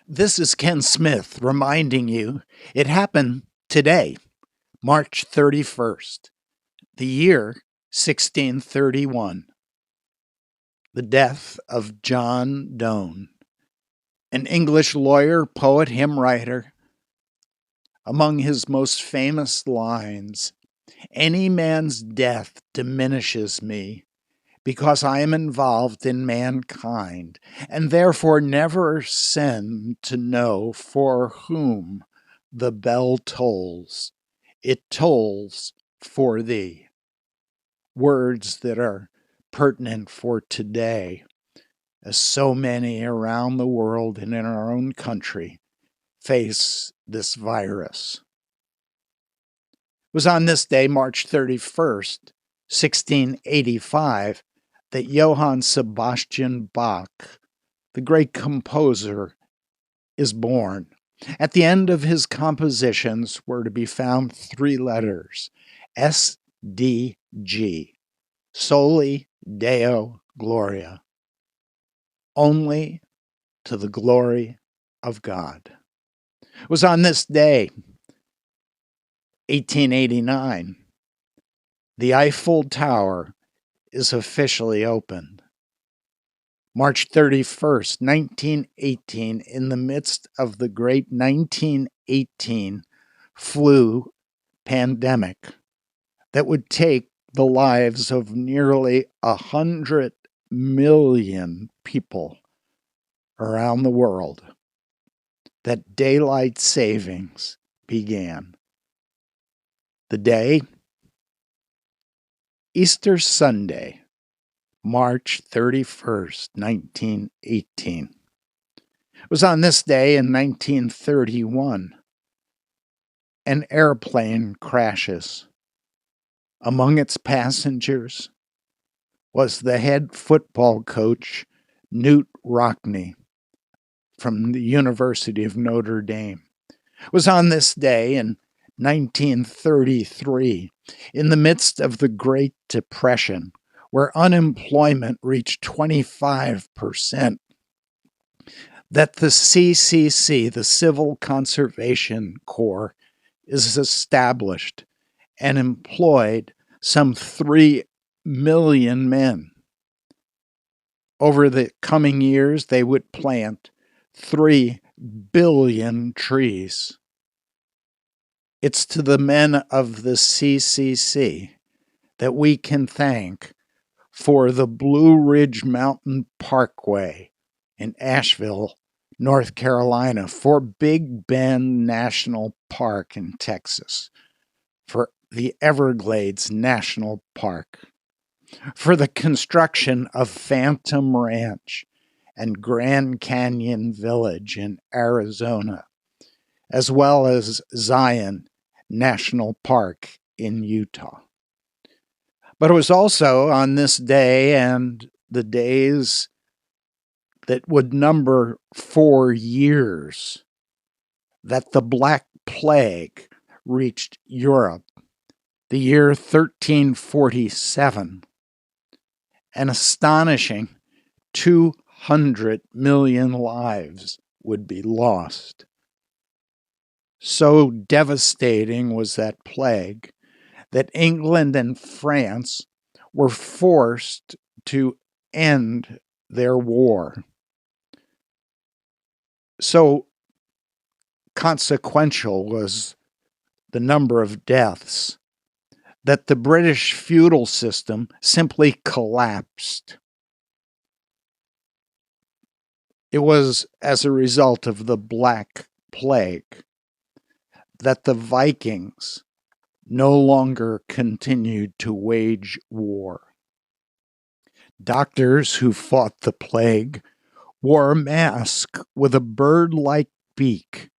This is Ken Smith reminding you it happened today, March 31st, the year 1631, the death of John Donne, an English lawyer, poet, hymn writer. Among his most famous lines, any man's death diminishes me because I am involved in mankind and therefore never send to know for whom the bell tolls. It tolls for thee. Words that are pertinent for today, as so many around the world and in our own country face this virus. It was on this day, March 31st, 1685, that Johann Sebastian Bach, the great composer, is born. At the end of his compositions were to be found three letters, SDG, Soli Deo Gloria, only to the glory of God. It was on this day, 1889, the Eiffel Tower is officially opened. March 31st, 1918, in the midst of the great 1918 flu pandemic that would take the lives of nearly 100 million people around the world, that daylight savings began. The day, Easter Sunday, March 31st, 1918. It was on this day in 1931 an airplane crashes. Among its passengers was the head football coach, Knute Rockne, from the University of Notre Dame. It was on this day in 1933, in the midst of the Great Depression, where unemployment reached 25%, that the CCC, the Civil Conservation Corps, is established and employed some 3 million men. Over the coming years, they would plant 3 billion trees. It's to the men of the CCC that we can thank for the Blue Ridge Mountain Parkway in Asheville, North Carolina, for Big Bend National Park in Texas, for the Everglades National Park, for the construction of Phantom Ranch and Grand Canyon Village in Arizona, as well as Zion National Park in Utah. But it was also on this day and the days that would number 4 years that the Black Plague reached Europe, the year 1347. An astonishing 200 million lives would be lost. So devastating was that plague that England and France were forced to end their war. So consequential was the number of deaths that the British feudal system simply collapsed. It was as a result of the Black Plague that the Vikings no longer continued to wage war. Doctors who fought the plague wore a mask with a bird-like beak,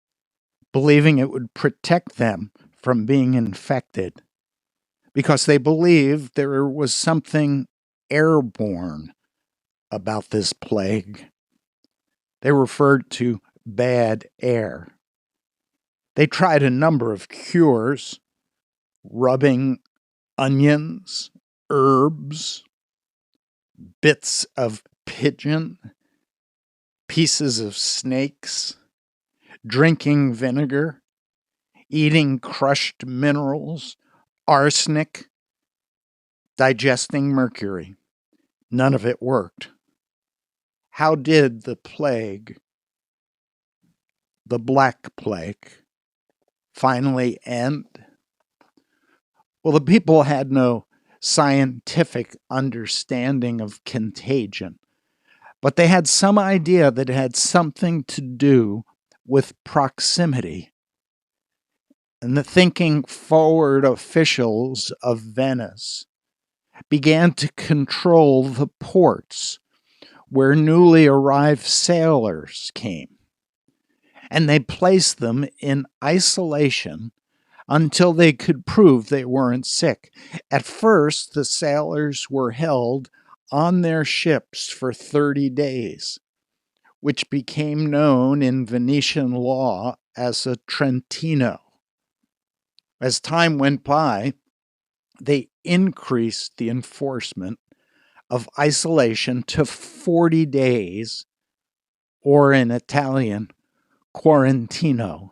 believing it would protect them from being infected, because they believed there was something airborne about this plague. They referred to bad air. They tried a number of cures, rubbing onions, herbs, bits of pigeon, pieces of snakes, drinking vinegar, eating crushed minerals, arsenic, digesting mercury. None of it worked. How did the plague, the Black Plague, finally end? Well, the people had no scientific understanding of contagion, but they had some idea that it had something to do with proximity. And the thinking forward officials of Venice began to control the ports where newly arrived sailors came. And they placed them in isolation until they could prove they weren't sick. At first, the sailors were held on their ships for 30 days, which became known in Venetian law as a Trentino. As time went by, they increased the enforcement of isolation to 40 days, or in Italian, quarantino,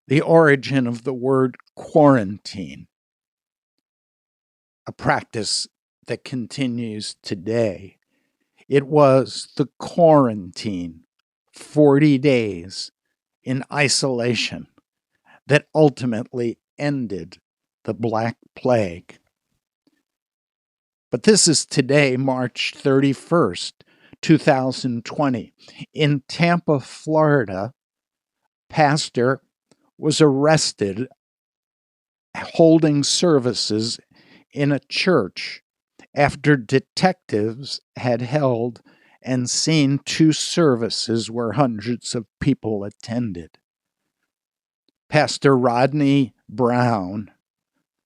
the origin of the word quarantine, a practice that continues today. It was the quarantine, 40 days in isolation, that ultimately ended the Black Plague. But this is today, March 31st, 2020. In Tampa, Florida, pastor was arrested holding services in a church after detectives had held and seen 2 services where hundreds of people attended. Pastor Rodney Brown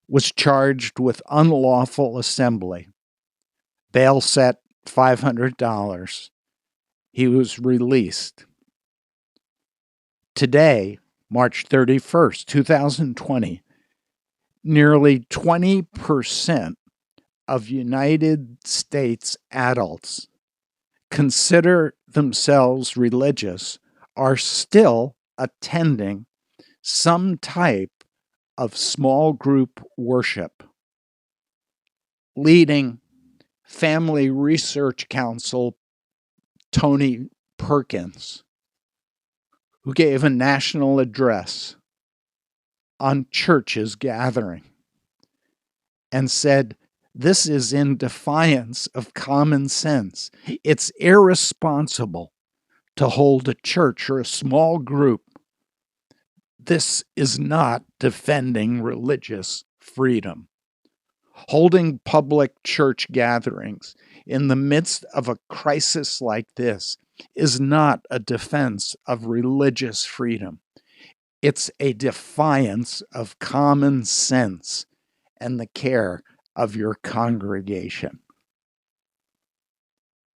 was charged with unlawful assembly. Bail set $500. He was released. Today, March 31st, 2020, nearly 20% of United States adults consider themselves religious are still attending some type of small group worship. Leading Family Research Council Tony Perkins, who gave a national address on churches gathering and said, "This is in defiance of common sense. It's irresponsible to hold a church or a small group. This is not defending religious freedom." Holding public church gatherings in the midst of a crisis like this is not a defense of religious freedom. It's a defiance of common sense and the care of your congregation.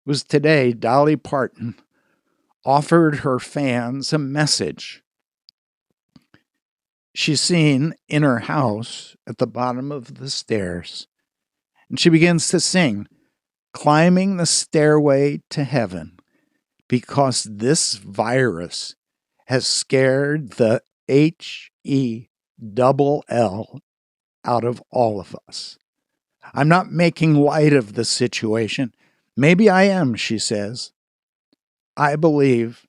It was today Dolly Parton offered her fans a message. She's seen in her house at the bottom of the stairs, and she begins to sing, "Climbing the Stairway to Heaven," because this virus has scared the HELL out of all of us. "I'm not making light of the situation. Maybe I am," she says. "I believe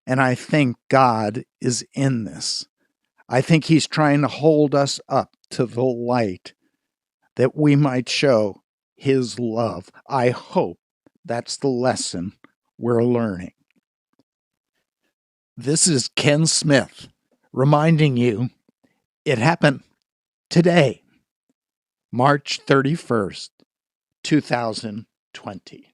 and I think God is in this. I think He's trying to hold us up to the light that we might show His love. I hope that's the lesson we're learning." This is Ken Smith reminding you it happened today, March 31st, 2020.